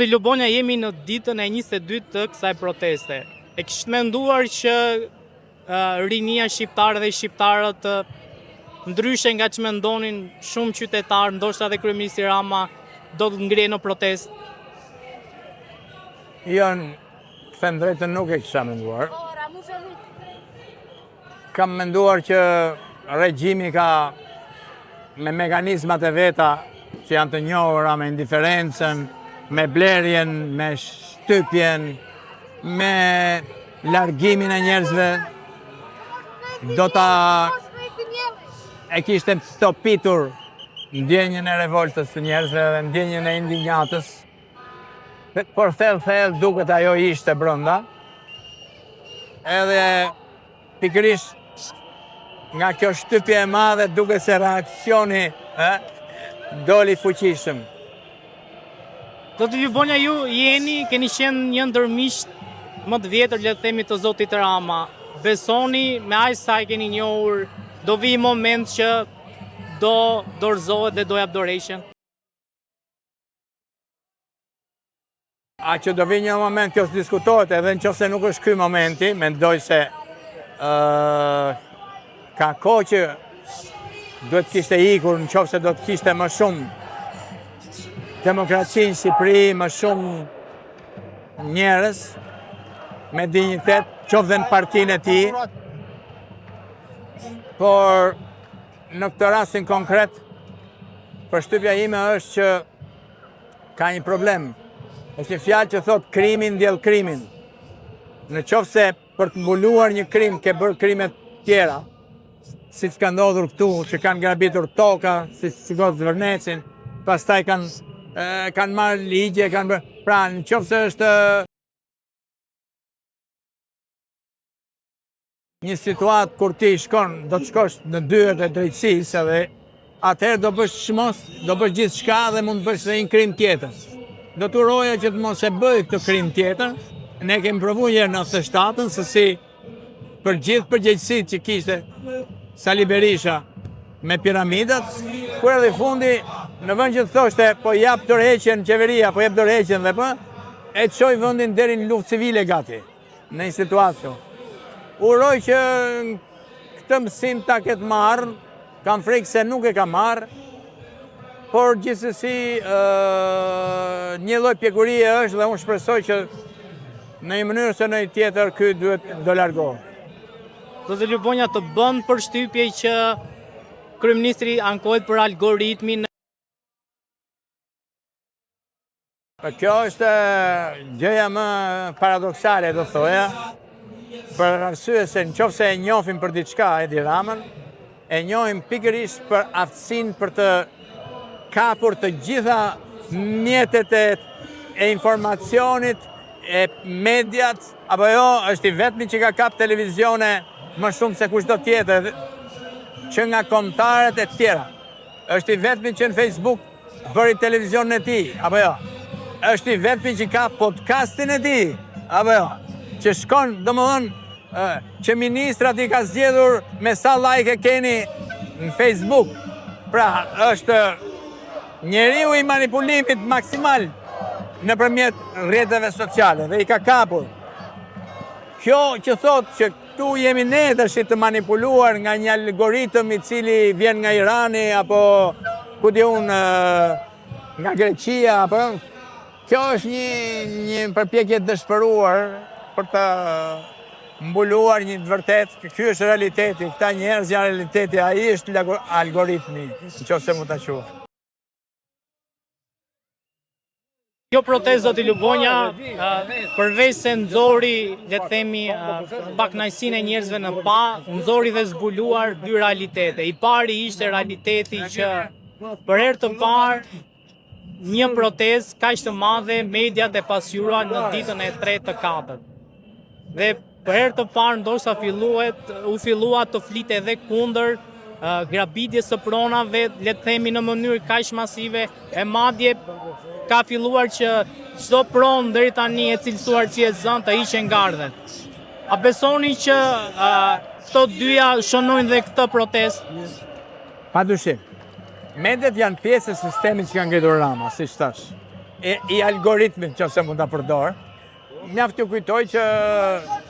Në Lubonja jemi në ditën e 22 të kësaj proteste. E kishtë menduar që rinia shqiptare dhe shqiptarët ndryshe nga që mendonin shumë qytetarë, ndoshta dhe kryeministri Rama do të ngrihen në protestë? Jo, them drejtën nuk e kisha menduar. Kam menduar që regjimi ka me mekanizmat e veta që janë të njohura, me indiferencën, me blerjen, me shtypjen, me largimin e njerëzve, do ta e kishte stopitur ndjenjën e revoltës të njerëzve dhe ndjenjën e indignatës. Por thellë duket ajo ishte brenda. Edhe pikërisht nga kjo shtypje e madhe duket se reaksioni doli fuqishëm. Zoti Lubonja, ju keni qenë një ndër miqtë më të vjetër, le të themi, të zotit Rama. Besoni me aq sa e keni njohur, do vi moment që do dorëzohet dhe do jap dorëshën? A që do vi një moment kjo diskutohet, edhe nëse nuk është ky momenti, mendoj se ka kohë që duhet kishte ikur nëse do të kishte më shumë demokraci në Shqipëri, më shumë njerëz me dinjitet, qoftë në partinë e tij. Por në këtë rastin konkret, përshtypja ime është që ka një problem. Është një fjalë që thot krimi ndjell krimin. Në qoftë se për të mbuluar një krim ke bërë krime tjera, siç ka ndodhur këtu, që kanë grabitur toka, si Gozë Zvërnecin, pastaj kanë marrë ligje, kanë bërë. Pra, në qoftë se është një situatë kur ti do të shkosh në dyert e drejtësisë, edhe atëherë do bësh çmos, do bësh gjithçka dhe mund të bësh edhe një krim tjetër. Do të uroja që të mos e bëj këtë krim tjetër. Ne kemi provuar në 97-ën se si për gjithë përgjegjësitë që kishte Sali Berisha me piramidat, kur edhe fundi në vend që thoshte po jap dorëheqjen qeveria, po jap dorëheqjen dhe e çoi vendin deri në luftë civile gati në një situatë. Uroj që këtë mësim ta ketë marrë, kam frikë se nuk e ka marrë, por gjithsesi një lloj pjekurie është dhe unë shpresoj që në një mënyrë ose në një tjetër ky duhet do largohet. Zoti Lubonja, të bën përshtypje që kryeministri ankohet për algoritmin? Kjo është gjëja më paradoksale, do thoja, për arsye se nëse e njohim për diçka Edi Ramën, e njohim pikërisht për aftësinë për të kapur të gjitha mjetet e informacionit, e mediat, apo jo, është i vetmi që ka kap televizione më shumë se kushdo tjetër, që nga kombëtarët e tjera. Është i vetmi që në Facebook bëri televizionin e tij, apo jo. Është i vetmi që ka podcastin e tij, apo jo. Që shkon, domethënë, që ministrat i ka zgjedhur me sa like e keni në Facebook. Pra, është njeriu i manipulimit maksimal nëpërmjet rrjeteve sociale dhe i ka kapur. Kjo që thot që këtu jemi ne tash të manipuluar nga një algoritëm i cili vjen nga Irani apo ku di unë nga Greqia apo kjo është një përpjekje të dëshpëruar për të mbuluar një të vërtet. Ky është realiteti, këta njerëz janë realiteti, ai është algoritmi, nëse mund ta quaj. Kjo protestë, zoti Lubonja, përveç se nxori, le të themi, pakënaqësinë e njerëzve në pa, nxori dhe zbuluar dy realitete. I pari ishte realiteti që për herë të parë një protestë kaq të madhe mediat e pasqyruan në ditën e 3 të 4. Dhe për herë të parë ndoshta u fillua të flitet edhe kundër grabitjes së pronave, le të themi në mënyrë kaq masive, e madje ka filluar që çdo pronë deri tani e cilësuar si e zënë të hiqen nga ardhet. A besoni që këto dyja shënojnë dhe këtë protestë? Padyshim. Mediat janë pjesë e sistemit që ka ngritur Rama, siç thash. i algoritmit që se mund të përdorë. Mjaft t'ju kujtoj që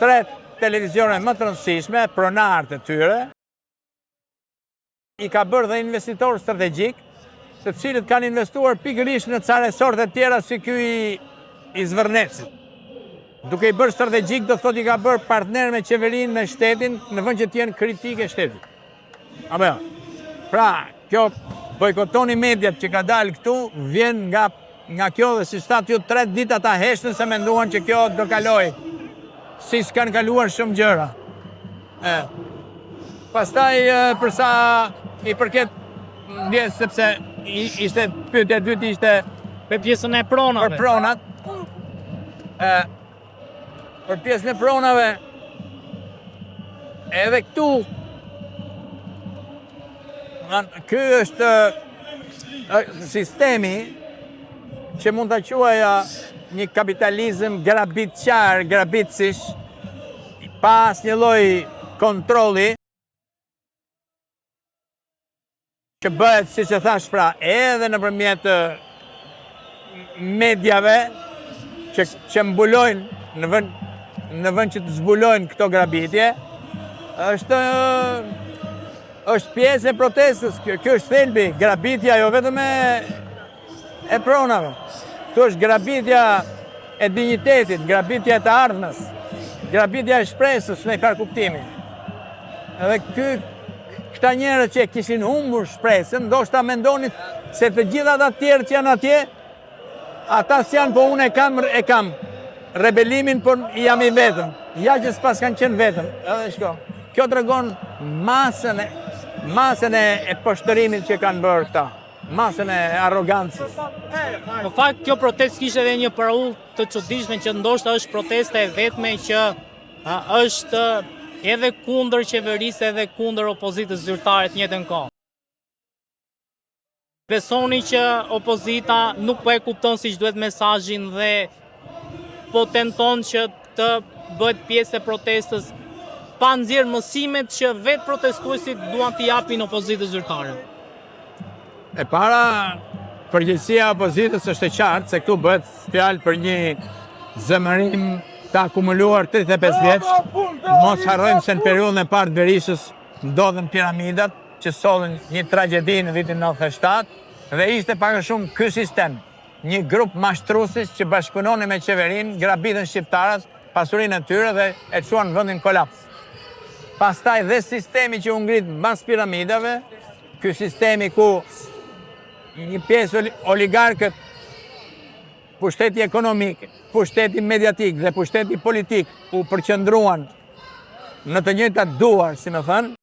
3 televizionet më të rëndësishme, pronarët e tyre, i ka bërë dhe investitor strategjik, të cilët kanë investuar pikërisht në ca resorte tjera si ky i Zvërnecit. Duke i bërë strategjik, do thot i ka bërë partner me qeverinë, me shtetin, në vend që t'jenë kritike shtetit. Apo jo. Pra, kjo bojkotoni mediat që ka dalë këtu, vjen nga kjo dhe si shtat ju 3 ditë ata heshtën se menduan që kjo do kaloj. Si s'kanë kaluar shumë gjëra. Pastaj përsa i përket ndjes sepse ishte pyetja e dytë ishte Për pjesën e pronave. për pronat. Për pjesën e pronave edhe këtu ky është sistemi që mund ta quaja një kapitalizëm grabitçar, grabitësish, pas një lloj kontrolli që bëhet, si që thash pra, edhe nëpërmjet medjave që mbulojnë në vend që të zbulojnë këto grabitje, është pjesë e protestës. Kjo është thelbi, grabitja jo vetëm e pronave. Kjo është grabitja e dinjitetit, grabitja e të ardhmës, grabitja e shpresës në par kuptimi. Edhe këta njerëz që kishin humbur shpresën, ndoshta mendonin se të gjitha ata tjerë që janë atje, ata s'janë, po unë e kam rebelimin, por jam i vetëm. Ja që s'pas kanë qenë vetëm. Edhe shko. Kjo tregon masën e poshtërimit që kanë bërë këta. Masën e arrogancës. Në fakt, kjo protestë kishte edhe një paraull të çuditshme që ndoshta është protesta e vetme që është edhe kundër qeverisë edhe kundër opozitës zyrtare të njëjtën kohë. Besoni që opozita nuk po e kupton siç duhet mesazhin dhe po tenton që të bëhet pjesë e protestës pa nxjerrë mësimet që vetë protestuesit duan t'i japin opozitës zyrtare. E para, përgjegjësia e opozitës është e qartë se këtu bëhet fjalë për një zemërim të akumuluar 35 vjeç. Mos harrojmë se në periudhën e parë të Berishës ndodhen piramidat që sollën një tragjedi në vitin 97 dhe ishte pak a shumë ky sistem, një grup mashtruesis që bashkëpunoni me qeverinë, grabitën shqiptarët, pasurinë e tyre dhe e çuan vendin kolaps. Pastaj dhe sistemi që u ngrit mbas piramidave, ky sistemi ku një pjesë oligarkët, pushteti ekonomik, pushteti mediatik dhe pushteti politik u përqendruan në të njëjtat duar, si më thënë,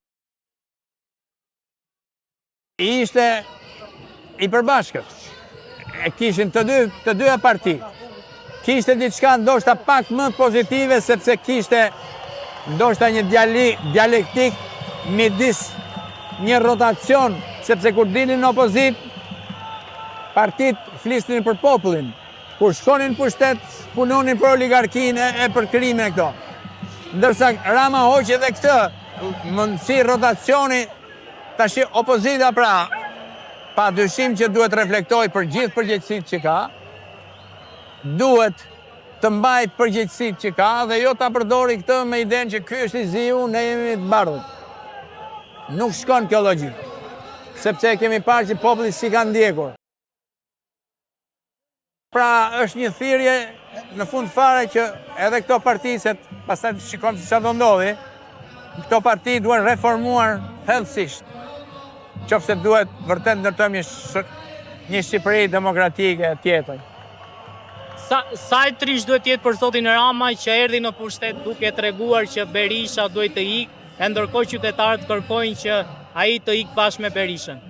ishte i përbashkët. E kishin të dyja parti. Kishte diçka ndoshta pak më pozitive sepse kishte ndoshta një dialektik midis një rotacion, sepse kur dilin në opozit, partit flisnin për popullin. Kur shkonin në pushtet, punonin për oligarkinë e për krimin e këto. Ndërsa Rama hoqi edhe këtë, mundësi rotacioni, tash opozita pra, pa dyshim që duhet reflektoj për gjithë përgjegjësitë që ka, duhet të mbaj përgjegjësitë që ka dhe jo ta përdori këtë me idenë që ky është i ziu, ne jemi të bardhët. Nuk shkon kjo logjik, sepse kemi parë që populli si ka ndjekur. Pra është një thirrje në fund fare që edhe këto parti, se pastaj shikojmë se çfarë do ndodhi, këto parti duhen reformuar thellësisht. Qofse duhet vërtet ndërtojmë një Shqipëri demokratike tjetër. Sa e trish duhet jetë për zotin Rama që erdhi në pushtet duke treguar që Berisha duhet të ikë, e ndërkohë qytetarët kërkojnë që ai të ikë bashkë me Berishën?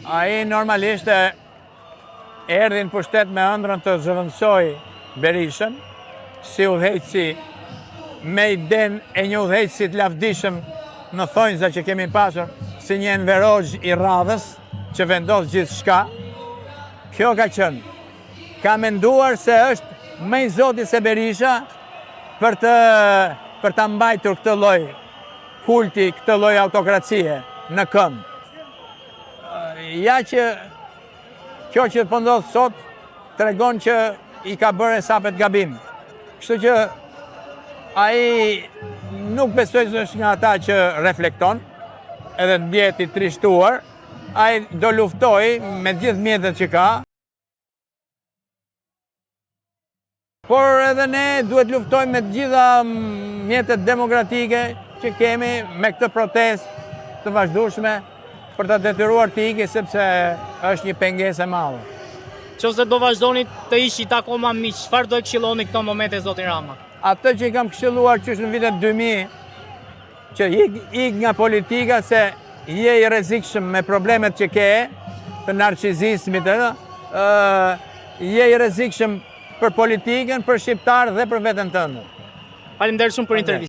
Ai normalisht erdhi në pushtet me ëndrrën të zëvendësoj Berishën, si udhëheqësi me idenë e një udhëheqësi të lavdishëm në thonjza që kemi pasur, si një enverozh i radhës që vendos gjithçka. Kjo ka qenë. Ka menduar se është më i zoti se Berisha për ta mbajtur këtë lloj kulti, këtë lloj autokracie në këmbë. Ja që kjo që po ndodh sot tregon që i ka bërë sapet gabim. Kështu që ai nuk besoj se është nga ata që reflekton, edhe të ndjehet i trishtuar, ai do luftoj me gjithë mjetet që ka. Por edhe ne duhet luftojmë me të gjitha mjetet demokratike që kemi me këtë protestë të vazhdueshme për ta detyruar të ikë sepse është një pengesë e madhe. Nëse do vazhdoni të ishit akoma miq, çfarë do e këshilloni këto momente zoti Rama? Atë që i kam këshilluar qysh në vitet 2000, që ik nga politika se je i rrezikshëm me problemet që ke, të narcisizmit, je i rrezikshëm për politikën, për shqiptar dhe për veten tënde. Faleminderit shumë për intervistë.